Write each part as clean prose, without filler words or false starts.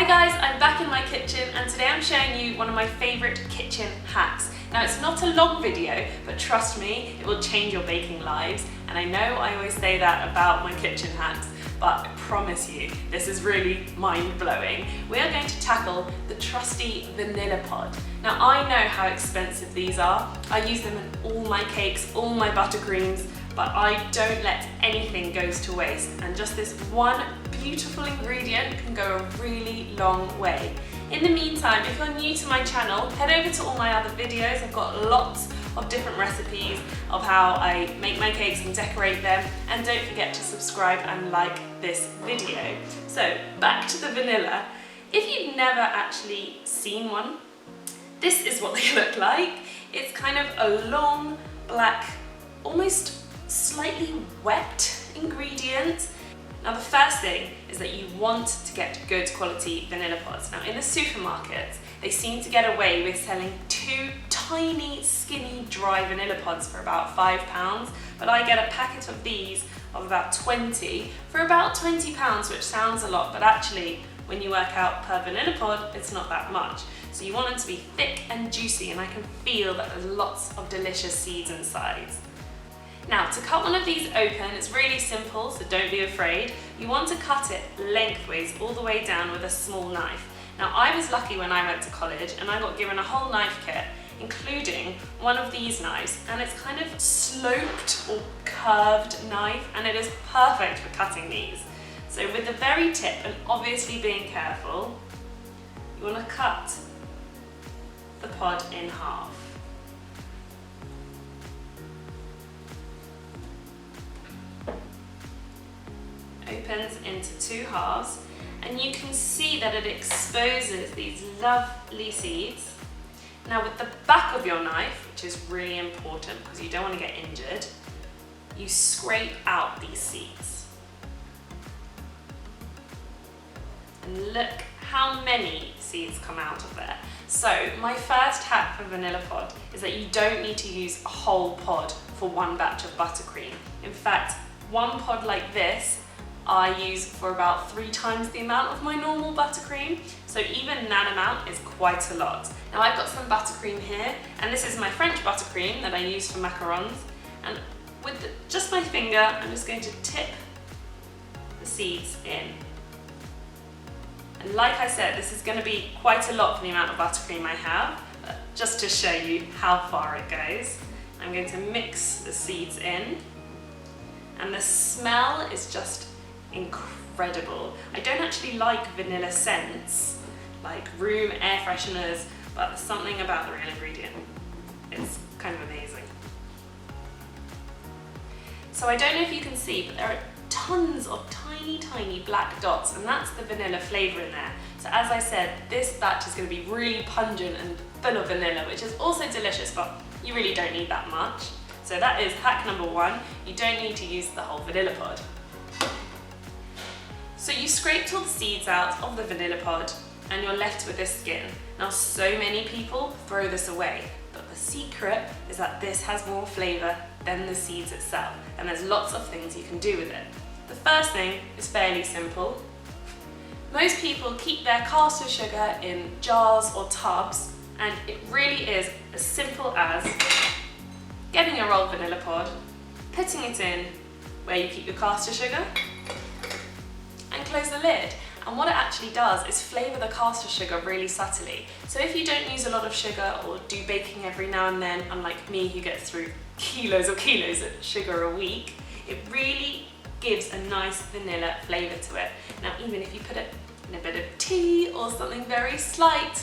guys, I'm back in my kitchen and today I'm showing you one of my favourite kitchen hacks. Now it's not a long video, but trust me, it will change your baking lives. And I know I always say that about my kitchen hacks, but I promise you, this is really mind-blowing. We are going to tackle the trusty vanilla pod. Now I know how expensive these are. I use them in all my cakes, all my buttercreams, but I don't let anything go to waste. And just this one beautiful ingredient can go a really long way. In the meantime, if you're new to my channel, head over to all my other videos. I've got lots of different recipes of how I make my cakes and decorate them. And don't forget to subscribe and like this video. So back to the vanilla. If you've never actually seen one, this is what they look like. It's kind of a long, black, almost slightly wet ingredient. Now the first thing is that you want to get good quality vanilla pods. Now in the supermarkets, they seem to get away with selling two tiny, skinny, dry vanilla pods for about £5, but I get a packet of these of about 20 for about £20, which sounds a lot, but actually when you work out per vanilla pod, it's not that much. So you want them to be thick and juicy, and I can feel that there's lots of delicious seeds inside. Now, to cut one of these open, it's really simple, so don't be afraid. You want to cut it lengthways all the way down with a small knife. Now, I was lucky when I went to college and I got given a whole knife kit, including one of these knives, and it's kind of sloped or curved knife, and it is perfect for cutting these. So with the very tip, and obviously being careful, you want to cut the pod in half. Opens into two halves, and you can see that it exposes these lovely seeds. Now with the back of your knife, which is really important because you don't want to get injured, you scrape out these seeds. And look how many seeds come out of there. So my first hack for vanilla pod is that you don't need to use a whole pod for one batch of buttercream. In fact, one pod like this I use for about 3 times the amount of my normal buttercream, so even that amount is quite a lot. Now I've got some buttercream here, and this is my French buttercream that I use for macarons, and with just my finger I'm just going to tip the seeds in. And like I said, this is going to be quite a lot for the amount of buttercream I have, but just to show you how far it goes, I'm going to mix the seeds in, and the smell is just incredible. I don't actually like vanilla scents, like room air fresheners, but there's something about the real ingredient. It's kind of amazing. So I don't know if you can see, but there are tons of tiny black dots, and that's the vanilla flavour in there. So as I said, this batch is going to be really pungent and full of vanilla, which is also delicious, but you really don't need that much. So that is hack number 1. You don't need to use the whole vanilla pod. So you scraped all the seeds out of the vanilla pod and you're left with this skin. Now so many people throw this away, but the secret is that this has more flavour than the seeds itself, and there's lots of things you can do with it. The first thing is fairly simple. Most people keep their caster sugar in jars or tubs, and it really is as simple as getting a rolled vanilla pod, putting it in where you keep your caster sugar, and close the lid. And what it actually does is flavour the caster sugar really subtly. So if you don't use a lot of sugar or do baking every now and then, unlike me who gets through kilos of sugar a week, it really gives a nice vanilla flavour to it. Now even if you put it in a bit of tea or something very slight,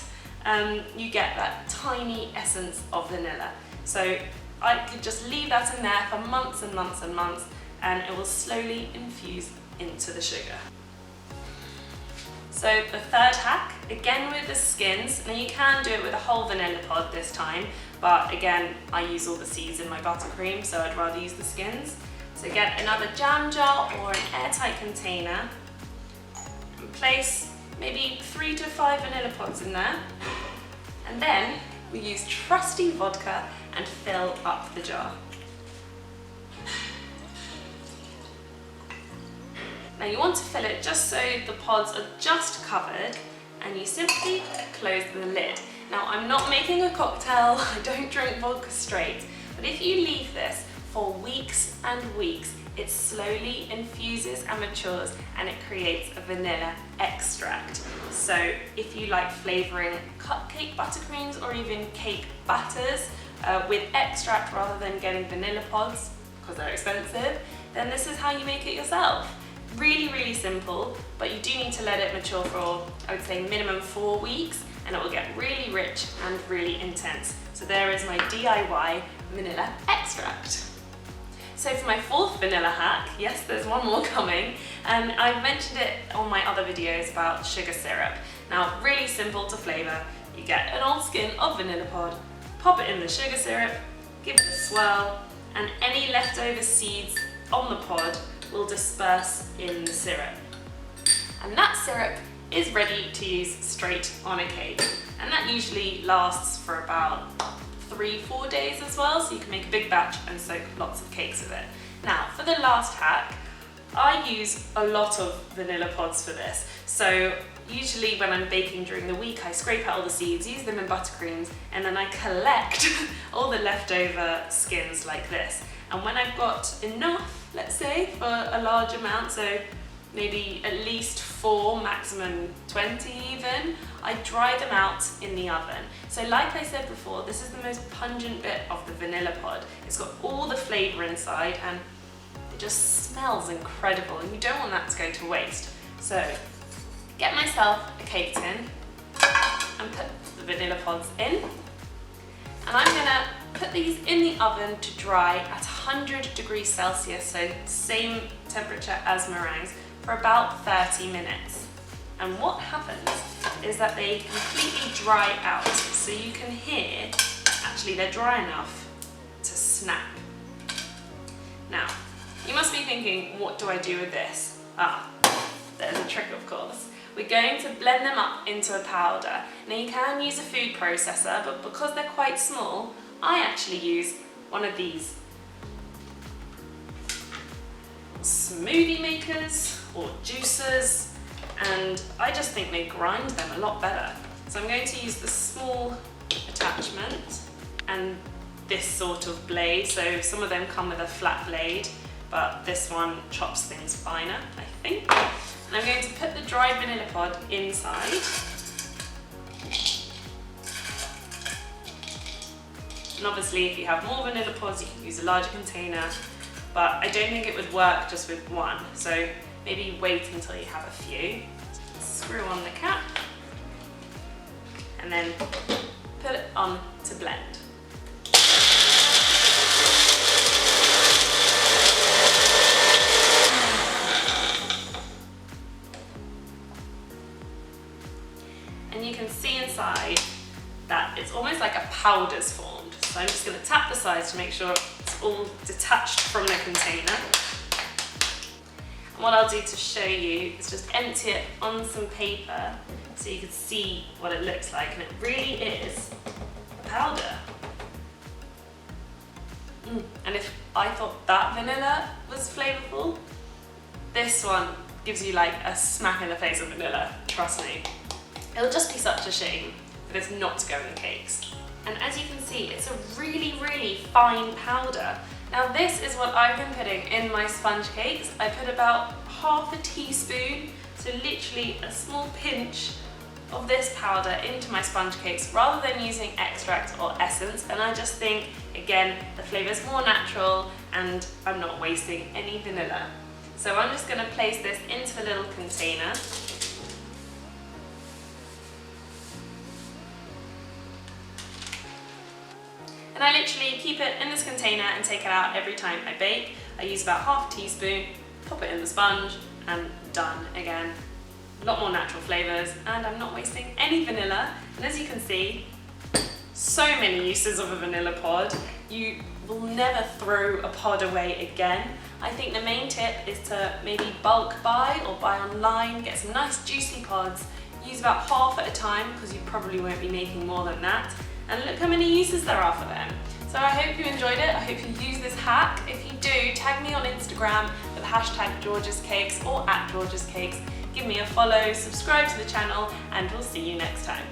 you get that tiny essence of vanilla. So I could just leave that in there for months and months and months, and it will slowly infuse into the sugar. So the third hack, again with the skins. Now you can do it with a whole vanilla pod this time, but again, I use all the seeds in my buttercream, so I'd rather use the skins. So get another jam jar or an airtight container and place maybe 3 to 5 vanilla pods in there. And then we use trusty vodka and fill up the jar. Now you want to fill it just so the pods are just covered, and you simply close the lid. Now, I'm not making a cocktail, I don't drink vodka straight, but if you leave this for weeks and weeks, it slowly infuses and matures and it creates a vanilla extract. So if you like flavouring cupcake buttercreams or even cake batters with extract rather than getting vanilla pods, because they're expensive, then this is how you make it yourself. Really, really simple, but you do need to let it mature for, I would say, minimum 4 weeks, and it will get really rich and really intense. So there is my DIY vanilla extract. So for my 4th vanilla hack, yes, there's one more coming, and I've mentioned it on my other videos about sugar syrup. Now, really simple to flavour. You get an old skin of vanilla pod, pop it in the sugar syrup, give it a swirl, and any leftover seeds on the pod will disperse in the syrup. And that syrup is ready to use straight on a cake. And that usually lasts for about 3-4 days as well, so you can make a big batch and soak lots of cakes with it. Now, for the last hack, I use a lot of vanilla pods for this. So usually when I'm baking during the week, I scrape out all the seeds, use them in buttercreams, and then I collect all the leftover skins like this. And when I've got enough, let's say, for a large amount, so maybe at least 4, maximum 20 even, I dry them out in the oven. So like I said before, this is the most pungent bit of the vanilla pod. It's got all the flavour inside and it just smells incredible, and you don't want that to go to waste. So get myself a cake tin and put the vanilla pods in. And I'm gonna put these in the oven to dry at 100 degrees Celsius, so same temperature as meringues, for about 30 minutes. And what happens is that they completely dry out, so you can hear, actually they're dry enough to snap. Now, you must be thinking, what do I do with this? There's a trick, of course. We're going to blend them up into a powder. Now you can use a food processor, but because they're quite small, I actually use one of these smoothie makers or juicers, and I just think they grind them a lot better. So I'm going to use the small attachment and this sort of blade. So some of them come with a flat blade, but this one chops things finer, I think. And I'm going to put the dried vanilla pod inside. And obviously if you have more vanilla pods, you can use a larger container, but I don't think it would work just with one. So maybe wait until you have a few. Screw on the cap and then put it on to blend. And you can see inside that it's almost like a powder's formed. So I'm just going to tap the sides to make sure it's all detached from the container. And what I'll do to show you is just empty it on some paper so you can see what it looks like, and it really is powder. And if I thought that vanilla was flavourful, this one gives you like a smack in the face of vanilla, trust me. It'll just be such a shame for this not to go in cakes. And as you can see, it's a really, really fine powder. Now this is what I've been putting in my sponge cakes. I put about half a teaspoon, so literally a small pinch of this powder into my sponge cakes rather than using extract or essence. And I just think, again, the flavour is more natural and I'm not wasting any vanilla. So I'm just going to place this into a little container. And I literally keep it in this container and take it out every time I bake. I use about half a teaspoon, pop it in the sponge, and done again. A lot more natural flavours, and I'm not wasting any vanilla. And as you can see, so many uses of a vanilla pod. You will never throw a pod away again. I think the main tip is to maybe bulk buy or buy online, get some nice juicy pods, use about half at a time because you probably won't be making more than that. And look how many uses there are for them. So I hope you enjoyed it. I hope you use this hack. If you do, tag me on Instagram with the hashtag Georgia's Cakes or @Georgia's Cakes. Give me a follow, subscribe to the channel, and we'll see you next time.